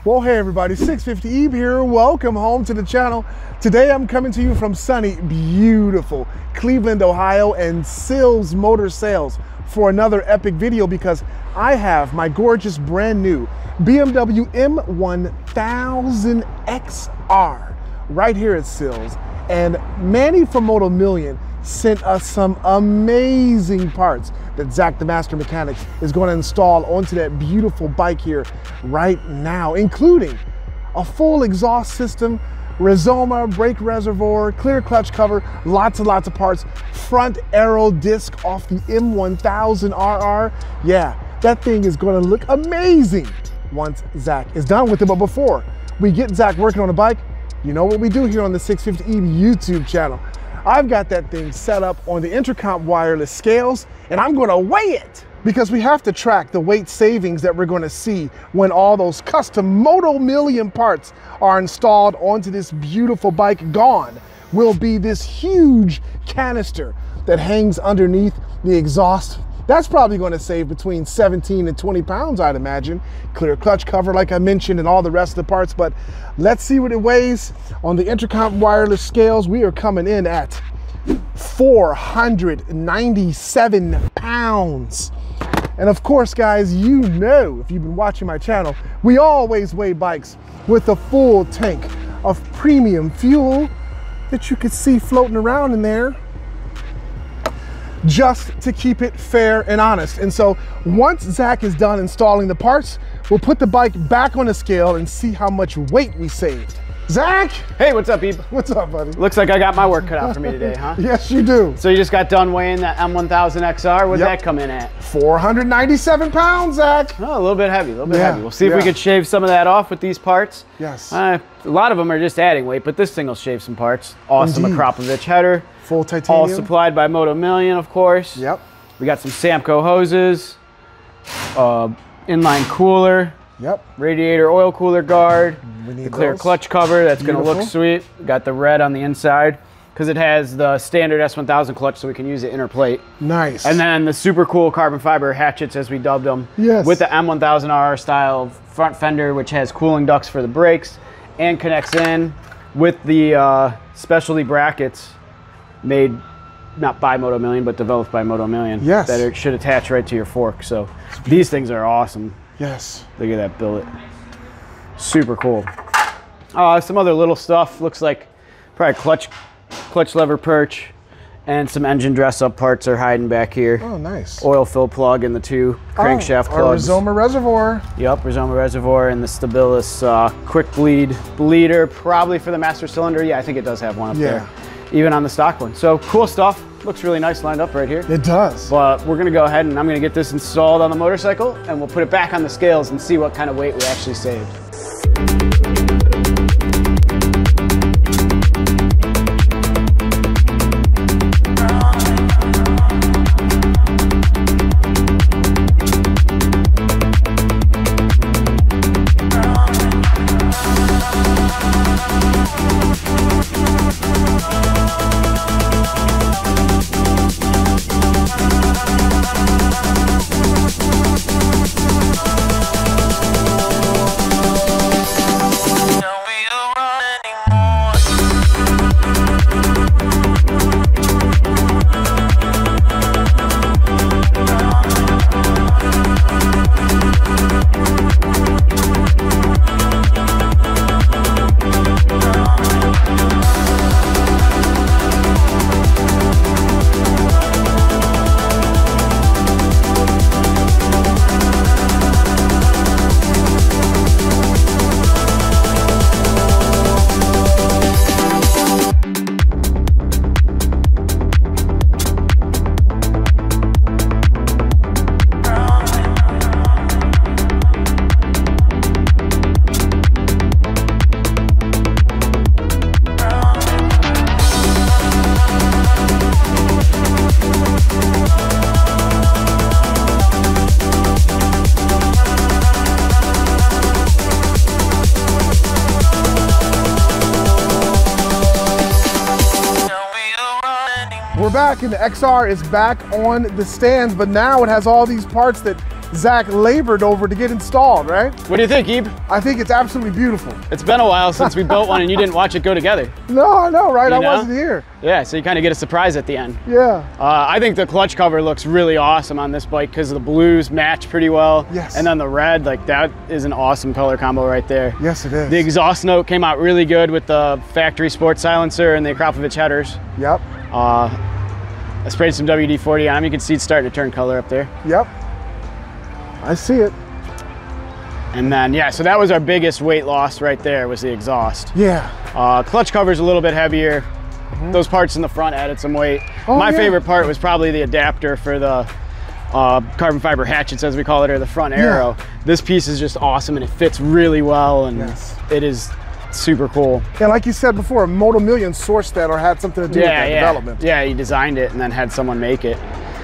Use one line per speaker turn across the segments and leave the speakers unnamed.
Well, hey everybody, 650 Eve here. Welcome home to the channel. Today I'm coming to you from sunny, beautiful Cleveland, Ohio, and Sills Motor Sales for another epic video because I have my gorgeous brand new BMW M1000 XR right here at Sills. And Manny from Motomillion sent us some amazing parts that Zach, the master mechanic, is going to install onto that beautiful bike here right now, including a full exhaust system, Rizoma, brake reservoir, clear clutch cover, lots and lots of parts, front aero disc off the M1000RR. Yeah, that thing is going to look amazing once Zach is done with it. But before we get Zach working on the bike, you know what we do here on the 650 Eve YouTube channel. I've got that thing set up on the Intercom wireless scales, and I'm gonna weigh it because we have to track the weight savings that we're gonna see when all those custom Motomillion parts are installed onto this beautiful bike. Gone will be this huge canister that hangs underneath the exhaust. That's probably gonna save between 17 and 20 pounds, I'd imagine. Clear clutch cover, like I mentioned, and all the rest of the parts, but let's see what it weighs. On the Intercom wireless scales, we are coming in at 497 pounds. And of course, guys, you know, if you've been watching my channel, we always weigh bikes with a full tank of premium fuel that you could see floating around in there, just to keep it fair and honest. And so once Zach is done installing the parts, we'll put the bike back on the scale and see how much weight we saved. Zach!
Hey, what's up, Ebe?
What's up, buddy?
Looks like I got my work cut out for me today, huh?
Yes, you do.
So you just got done weighing that M1000 XR. What'd that come in at?
497 pounds, Zach.
Oh, a little bit heavy, a little bit heavy. We'll see if we could shave some of that off with these parts.
Yes.
A lot of them are just adding weight, but this thing will shave some parts. Awesome Akropovich header.
Full titanium.
All supplied by Motomillion, of course.
Yep.
We got some Samco hoses, inline cooler.
Yep.
Radiator oil cooler guard. The clear
those.
clutch cover. That's going to look sweet. Got the red on the inside because it has the standard S1000 clutch, so we can use the inner plate.
Nice.
And then the super cool carbon fiber hatchets, as we dubbed them.
Yes.
With the M1000RR style front fender, which has cooling ducts for the brakes and connects in with the specialty brackets made not by Motomillion, but developed by Motomillion.
Yes.
That should attach right to your fork. So these things are awesome.
Yes.
Look at that billet. Super cool. Some other little stuff. Looks like probably clutch lever perch and some engine dress up parts are hiding back here.
Oh, nice.
Oil fill plug and the two crankshaft plugs.
Our Rizoma reservoir.
Yep, Rizoma reservoir and the Stabilis quick bleed bleeder, probably for the master cylinder. Yeah, I think it does have one up there, even on the stock one. So cool stuff. Looks really nice lined up right here.
It does.
But we're gonna go ahead and I'm gonna get this installed on the motorcycle and we'll put it back on the scales and see what kind of weight we actually saved.
We're back and the XR is back on the stands, but now it has all these parts that Zach labored over to get installed, right?
What do you think, Ebe?
I think it's absolutely beautiful.
It's been a while since we built one and you didn't watch it go together.
No, I know, right?
You
I
know?
wasn't here.
Yeah, so you kind of get a surprise at the end.
Yeah.
I think the clutch cover looks really awesome on this bike because the blues match pretty well.
Yes.
And then the red, like that is an awesome color combo right there.
Yes, it is.
The exhaust note came out really good with the factory sports silencer and the Akrapovic headers.
Yep.
I sprayed some WD-40 on them. You can see it's starting to turn color up there.
Yep. I see it.
And then, yeah, so that was our biggest weight loss right there was the exhaust.
Yeah.
Clutch cover's a little bit heavier. Those parts in the front added some weight.
Oh,
My
yeah.
favorite part was probably the adapter for the carbon fiber hatchets, as we call it, or the front arrow. This piece is just awesome and it fits really well, and it is super cool.
Yeah, like you said before, Motomillion sourced that or had something to do with that development.
Yeah, he designed it and then had someone make it.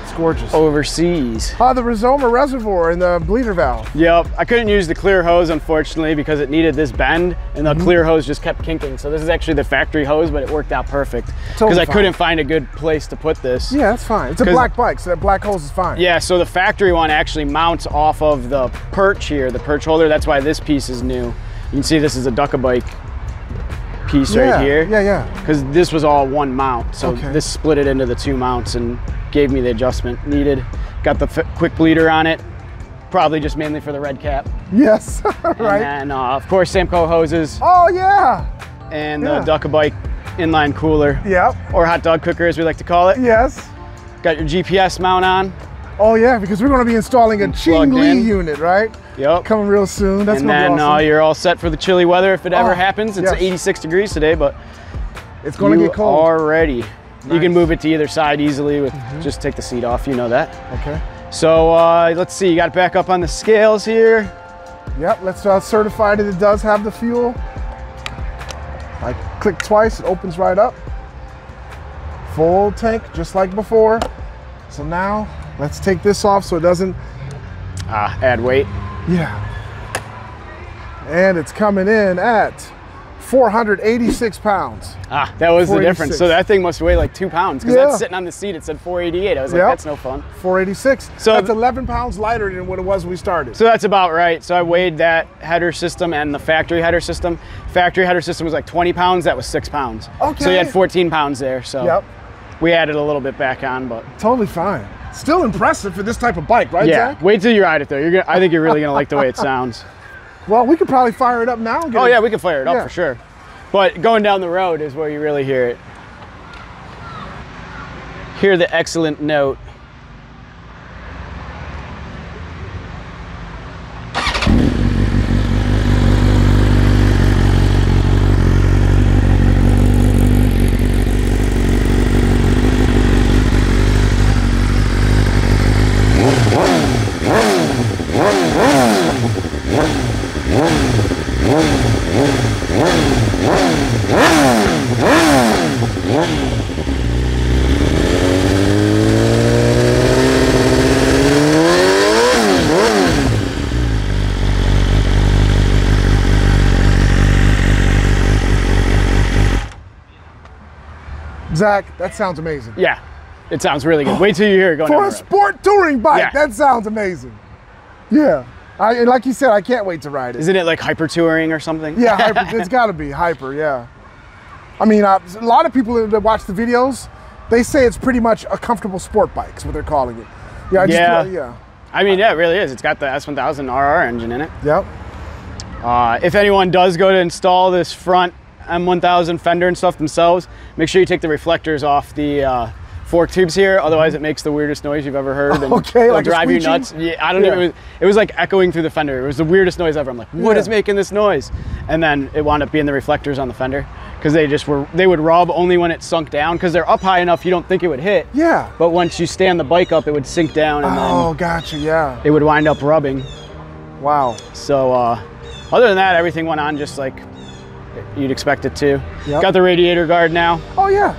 It's gorgeous.
Overseas.
The Rizoma reservoir and the bleeder valve.
Yep, I couldn't use the clear hose, unfortunately, because it needed this bend, and the clear hose just kept kinking. So this is actually the factory hose, but it worked out perfect. Because I couldn't find a good place to put this.
Yeah, that's fine. It's a black bike, so that black hose is fine.
Yeah, so the factory one actually mounts off of the perch here, the perch holder. That's why this piece is new. You can see this is a Duck-a-Bike piece right here.
Yeah, yeah.
Because this was all one mount. So this split it into the two mounts and gave me the adjustment needed. Got the quick bleeder on it, probably just mainly for the red cap.
Yes, right.
And then, of course, Samco hoses.
Oh, yeah.
And the Duck-a-Bike inline cooler.
Yep.
Or hot dog cooker, as we like to call it.
Yes.
Got your GPS mount on.
Oh, yeah, because we're going to be installing a Ching Li unit, right?
Yep.
Coming real soon. That's
and
going to be
then
awesome.
You're all set for the chilly weather if it ever happens. It's 86 degrees today, but
it's going to get cold.
You are ready. Nice. You can move it to either side easily with just take the seat off, you know that.
Okay.
So let's see, you got it back up on the scales here.
Yep, let's certify that it does have the fuel. I click twice, it opens right up. Full tank, just like before. So now, let's take this off so it doesn't...
add weight.
Yeah. And it's coming in at 486 pounds.
That was the difference. So that thing must weigh like 2 pounds because that's sitting on the seat. It said 488. I was like, that's no fun.
486. So that's 11 pounds lighter than what it was when we started.
So that's about right. So I weighed that header system and the factory header system. Factory header system was like 20 pounds. That was 6 pounds. Okay. So you had 14 pounds there. So we added a little bit back on, but
totally fine. Still impressive for this type of bike, right, Zach?
Wait till you ride it though. I think you're really gonna like the way it sounds.
Well, we could probably fire it up now. And
yeah, we can fire it up for sure. But going down the road is where you really hear it. Hear the excellent note.
Zach, that sounds amazing.
Yeah, it sounds really good. Wait till you hear it going
for a sport touring bike. That sounds amazing. Yeah, and like you said, I can't wait to ride it.
Isn't it like hyper touring or something?
Yeah, hyper, it's got to be hyper. Yeah. I mean, a lot of people that watch the videos, they say it's pretty much a comfortable sport bike. Is what they're calling it. Yeah.
I mean, yeah, it really is. It's got the S1000 RR engine in it.
Yep.
If anyone does go to install this front M1000 fender and stuff themselves, make sure you take the reflectors off the fork tubes here, otherwise it makes the weirdest noise you've ever heard. And
okay, like
drive you nuts. Yeah, I don't know. It was like echoing through the fender. It was the weirdest noise ever. I'm like, what is making this noise? And then it wound up being the reflectors on the fender because they would rub only when it sunk down because they're up high enough you don't think it would hit.
Yeah.
But once you stand the bike up, it would sink down and then
gotcha. Yeah.
It would wind up rubbing.
Wow.
So other than that, everything went on just like you'd expect it to.
Yep.
Got the radiator guard now.
Oh yeah,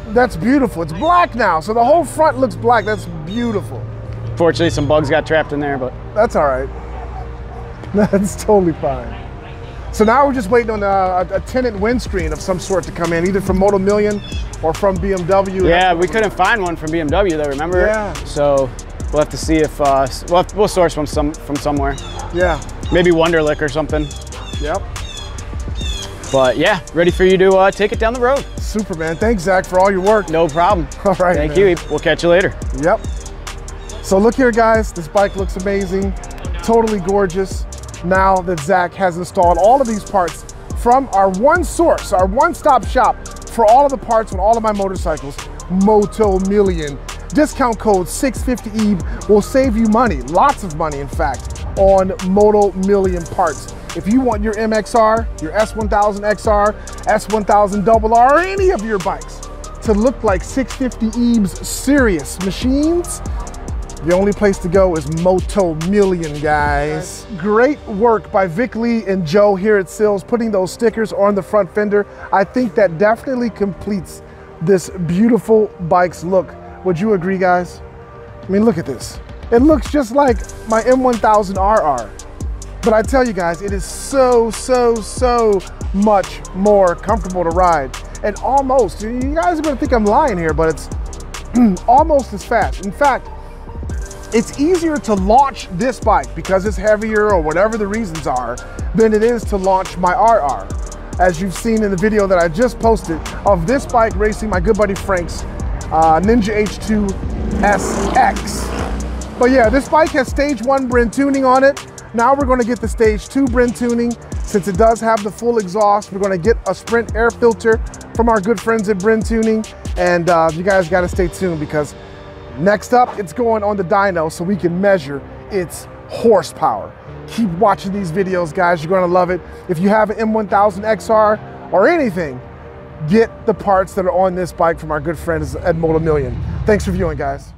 that's beautiful. It's black now, so the whole front looks black. That's beautiful.
Fortunately, some bugs got trapped in there, but
that's all right. That's totally fine. So now we're just waiting on a tinted windscreen of some sort to come in, either from Motomillion or from BMW.
Yeah, we couldn't find one from BMW though, remember?
Yeah.
So We'll have to see if we'll source from somewhere.
Yeah.
Maybe Wonderlic or something.
Yep.
But yeah, ready for you to take it down the road.
Super, man. Thanks, Zach, for all your work.
No problem.
All right,
Thank
man.
you. We'll catch you later.
Yep. So look here, guys. This bike looks amazing. Totally gorgeous. Now that Zach has installed all of these parts from our one source, our one-stop shop for all of the parts on all of my motorcycles, Motomillion. Discount code 650EVE will save you money, lots of money in fact, on Motomillion parts. If you want your MXR, your S1000XR, S1000RR, or any of your bikes to look like 650EVE's serious machines, the only place to go is Motomillion, guys. Great work by Vic Lee and Joe here at Sills, putting those stickers on the front fender. I think that definitely completes this beautiful bike's look. Would you agree, guys? I mean, look at this. It looks just like my M1000RR. But I tell you guys, it is so much more comfortable to ride. And almost, you guys are gonna think I'm lying here, but it's almost as fast. In fact, it's easier to launch this bike because it's heavier or whatever the reasons are than it is to launch my RR. As you've seen in the video that I just posted of this bike racing my good buddy Frank's Ninja H2 SX. But yeah, this bike has stage 1 Brinn tuning on it. Now we're going to get the stage 2 Brinn tuning. Since it does have the full exhaust, we're going to get a Sprint air filter from our good friends at Brinn Tuning. And you guys got to stay tuned because next up, it's going on the dyno so we can measure its horsepower. Keep watching these videos, guys. You're going to love it. If you have an M1000XR or anything, get the parts that are on this bike from our good friends at Motomillion. Thanks for viewing, guys.